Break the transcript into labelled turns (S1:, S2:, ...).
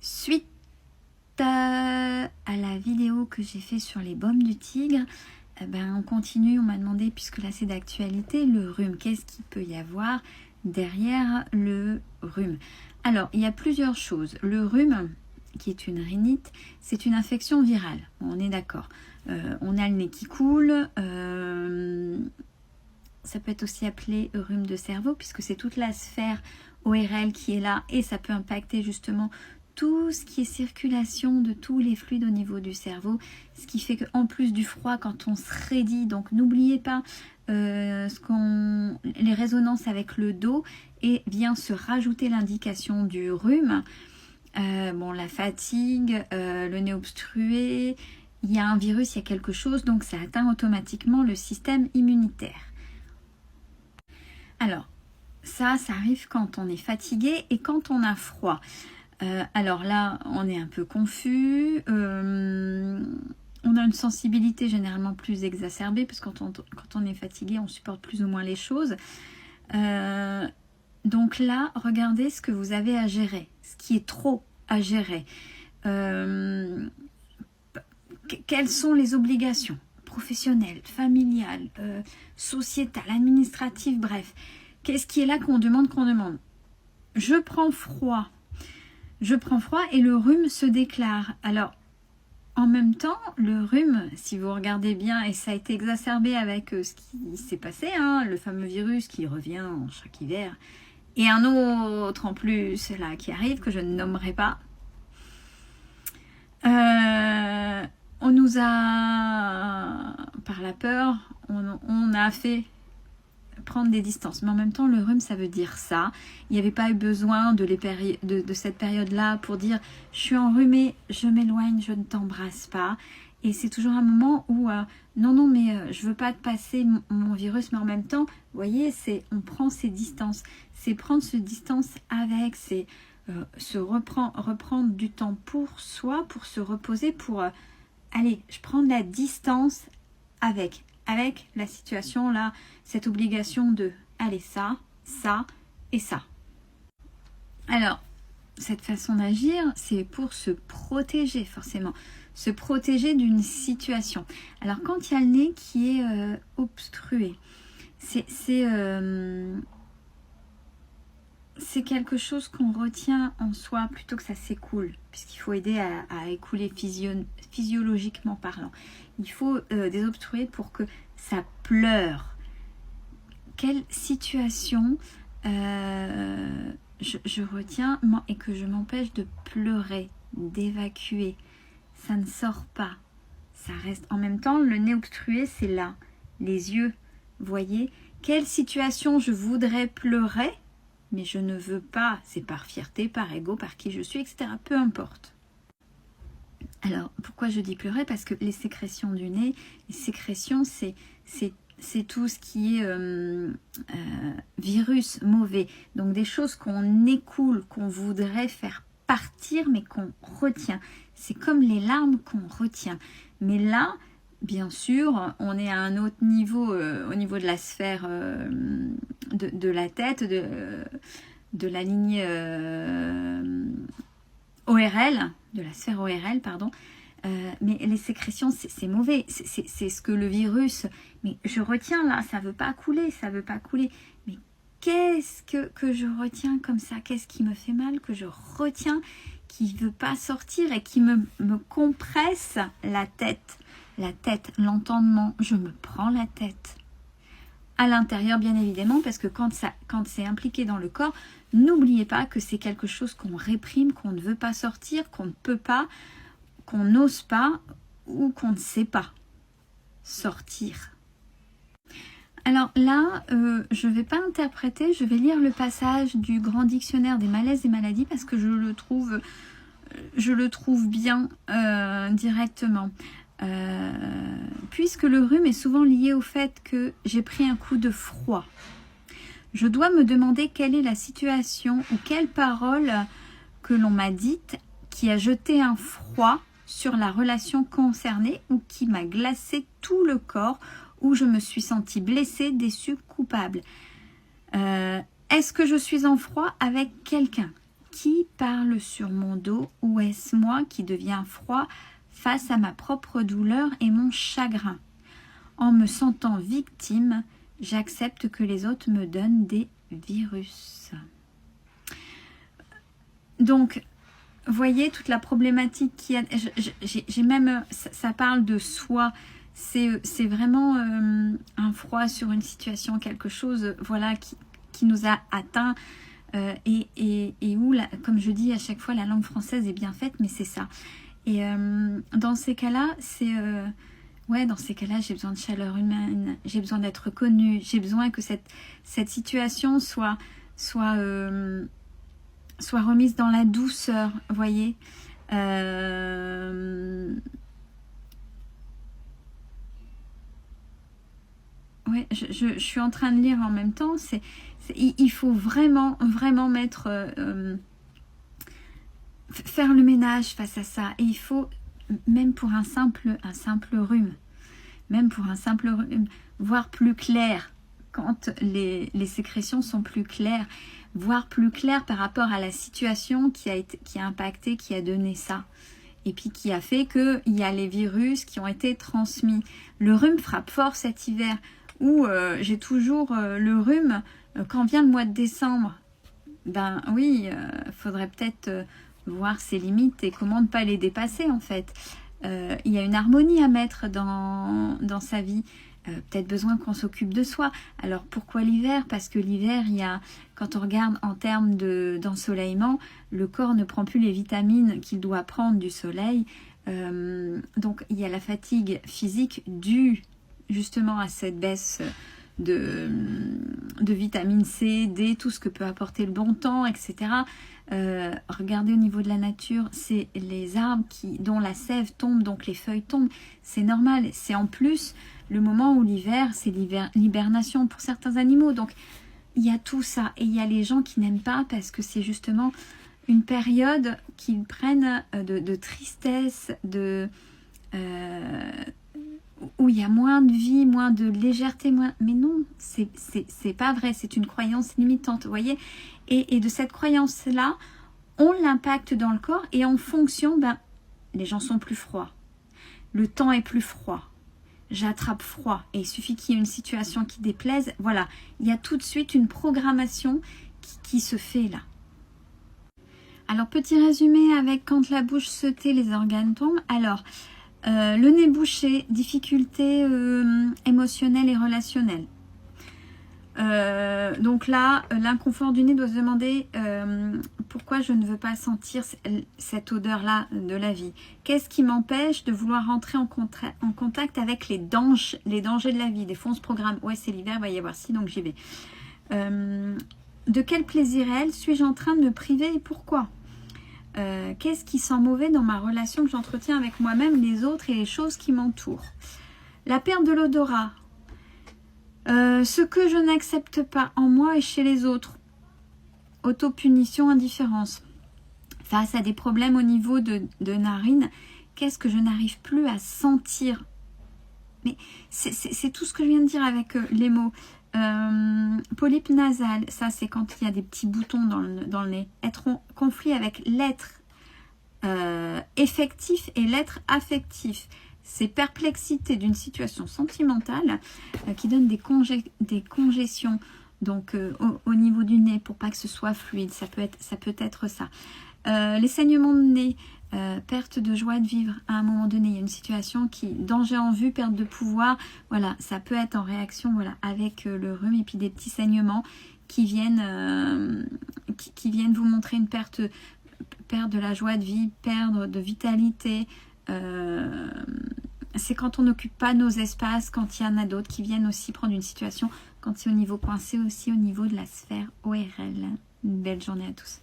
S1: Suite à la vidéo que j'ai fait sur les baumes du tigre, on continue, on m'a demandé, puisque là c'est d'actualité, le rhume. Qu'est-ce qu'il peut y avoir derrière le rhume? Alors, il y a plusieurs choses. Le rhume, qui est une rhinite, c'est une infection virale, on est d'accord. On a le nez qui coule, ça peut être aussi appelé rhume de cerveau, puisque c'est toute la sphère ORL qui est là, et ça peut impacter justement tout ce qui est circulation de tous les fluides au niveau du cerveau, ce qui fait qu'en plus du froid, quand on se raidit, donc n'oubliez pas les résonances avec le dos, et vient se rajouter l'indication du rhume, la fatigue, le nez obstrué, il y a un virus, il y a quelque chose, donc ça atteint automatiquement le système immunitaire. Alors, ça arrive quand on est fatigué et quand on a froid. Alors là, on est un peu confus, on a une sensibilité généralement plus exacerbée, parce que quand on est fatigué, on supporte plus ou moins les choses. Donc là, regardez ce que vous avez à gérer, ce qui est trop à gérer. Quelles sont les obligations professionnelles, familiales, sociétales, administratives, bref. Qu'est-ce qui est là qu'on demande, Je prends froid et le rhume se déclare. Alors, en même temps, le rhume, si vous regardez bien, et ça a été exacerbé avec ce qui s'est passé, le fameux virus qui revient chaque hiver, et un autre en plus là qui arrive, que je ne nommerai pas. On nous a, par la peur, on a fait prendre des distances, mais en même temps le rhume ça veut dire ça. Il n'y avait pas eu besoin de cette période-là pour dire je suis enrhumée, je m'éloigne, je ne t'embrasse pas. Et c'est toujours un moment où non mais je veux pas te passer mon virus, mais en même temps, vous voyez, on prend ses distances, c'est prendre ses distances avec, c'est reprendre du temps pour soi, pour se reposer, pour allez, je prends de la distance avec la situation là, cette obligation de allez, ça et ça. Alors, cette façon d'agir, c'est pour se protéger forcément, se protéger d'une situation. Alors quand il y a le nez qui est obstrué, c'est quelque chose qu'on retient en soi plutôt que ça s'écoule, puisqu'il faut aider à écouler physiologiquement parlant. Il faut désobstruer pour que ça pleure. Quelle situation je retiens et que je m'empêche de pleurer, d'évacuer. Ça ne sort pas. Ça reste. En même temps, le nez obstrué, c'est là. Les yeux, voyez. Quelle situation je voudrais pleurer, mais je ne veux pas. C'est par fierté, par ego, par qui je suis, etc. Peu importe. Alors, pourquoi je dis pleurer? Parce que les sécrétions du nez, les sécrétions, c'est tout ce qui est virus mauvais. Donc, des choses qu'on écoule, qu'on voudrait faire partir, mais qu'on retient. C'est comme les larmes qu'on retient. Mais là, bien sûr, on est à un autre niveau, au niveau de la sphère de la tête, de la ligne ORL, de la sphère ORL, pardon. Mais les sécrétions, c'est mauvais. C'est ce que le virus... Mais je retiens là, ça ne veut pas couler, ça ne veut pas couler. Mais qu'est-ce que je retiens comme ça? Qu'est-ce qui me fait mal, que je retiens, qui ne veut pas sortir et qui me compresse la tête? La tête, l'entendement, je me prends la tête. À l'intérieur, bien évidemment, parce que quand c'est impliqué dans le corps, n'oubliez pas que c'est quelque chose qu'on réprime, qu'on ne veut pas sortir, qu'on ne peut pas, qu'on n'ose pas ou qu'on ne sait pas sortir. Alors là, je ne vais pas interpréter, je vais lire le passage du grand dictionnaire des malaises et maladies parce que je le trouve bien directement. Puisque le rhume est souvent lié au fait que j'ai pris un coup de froid. Je dois me demander quelle est la situation ou quelle parole que l'on m'a dite qui a jeté un froid sur la relation concernée ou qui m'a glacé tout le corps, où je me suis sentie blessée, déçue, coupable. Est-ce que je suis en froid avec quelqu'un qui parle sur mon dos ou est-ce moi qui deviens froid face à ma propre douleur et mon chagrin? En me sentant victime, j'accepte que les autres me donnent des virus. Donc, voyez toute la problématique qu'il y a. J'ai même, ça parle de soi. C'est vraiment un froid sur une situation, quelque chose, voilà, qui nous a atteint. Et où, comme je dis à chaque fois, la langue française est bien faite, mais c'est ça. Et dans ces cas-là, ouais, dans ces cas-là, j'ai besoin de chaleur humaine, j'ai besoin d'être reconnue, j'ai besoin que cette situation soit remise dans la douceur, vous voyez. Ouais, je suis en train de lire en même temps. Il faut vraiment mettre, faire le ménage face à ça. Et il faut, même pour un simple rhume, voir plus clair quand les sécrétions sont plus claires, voir plus clair par rapport à la situation qui a impacté, qui a donné ça. Et puis qui a fait qu'il y a les virus qui ont été transmis. Le rhume frappe fort cet hiver, où j'ai toujours le rhume quand vient le mois de décembre. Ben oui, faudrait peut-être voir ses limites et comment ne pas les dépasser en fait. Il y a une harmonie à mettre dans sa vie. Peut-être besoin qu'on s'occupe de soi. Alors pourquoi l'hiver? Parce que l'hiver, quand on regarde en termes d'ensoleillement, le corps ne prend plus les vitamines qu'il doit prendre du soleil. Donc il y a la fatigue physique due justement à cette baisse de vitamine C, D, tout ce que peut apporter le bon temps, etc. Regardez au niveau de la nature, c'est les arbres dont la sève tombe, donc les feuilles tombent. C'est normal, c'est en plus le moment où l'hiver, c'est l'hibernation pour certains animaux. Donc il y a tout ça, et il y a les gens qui n'aiment pas parce que c'est justement une période qu'ils prennent de tristesse, où il y a moins de vie, moins de légèreté, mais non, c'est pas vrai, c'est une croyance limitante, vous voyez, et de cette croyance-là, on l'impacte dans le corps, et en fonction, les gens sont plus froids, le temps est plus froid, j'attrape froid, et il suffit qu'il y ait une situation qui déplaise, voilà, il y a tout de suite une programmation qui se fait là. Alors, petit résumé avec quand la bouche se tait, les organes tombent. Alors, le nez bouché, difficultés émotionnelles et relationnelles. Donc là, l'inconfort du nez doit se demander pourquoi je ne veux pas sentir cette odeur-là de la vie. Qu'est-ce qui m'empêche de vouloir rentrer en contact avec les dangers de la vie? Des fois, on se programme. Ouais, c'est l'hiver, il va y avoir ci, donc j'y vais. De quel plaisir réel suis-je en train de me priver et pourquoi? Qu'est-ce qui sent mauvais dans ma relation que j'entretiens avec moi-même, les autres et les choses qui m'entourent? La perte de l'odorat. Ce que je n'accepte pas en moi et chez les autres. Autopunition, indifférence. Face à des problèmes au niveau de narines, qu'est-ce que je n'arrive plus à sentir? Mais c'est tout ce que je viens de dire avec les mots. Polype nasal, ça c'est quand il y a des petits boutons dans le nez. Être en conflit avec l'être effectif et l'être affectif. C'est perplexité d'une situation sentimentale qui donne des congestions donc au niveau du nez pour pas que ce soit fluide. Ça peut être ça. Les saignements de nez, perte de joie de vivre à un moment donné. Il y a une situation danger en vue, perte de pouvoir. Voilà, ça peut être en réaction avec le rhume et puis des petits saignements qui viennent vous montrer une perte de la joie de vie, perdre de vitalité. C'est quand on n'occupe pas nos espaces, quand il y en a d'autres qui viennent aussi prendre une situation, quand c'est au niveau coincé aussi au niveau de la sphère ORL. Une belle journée à tous.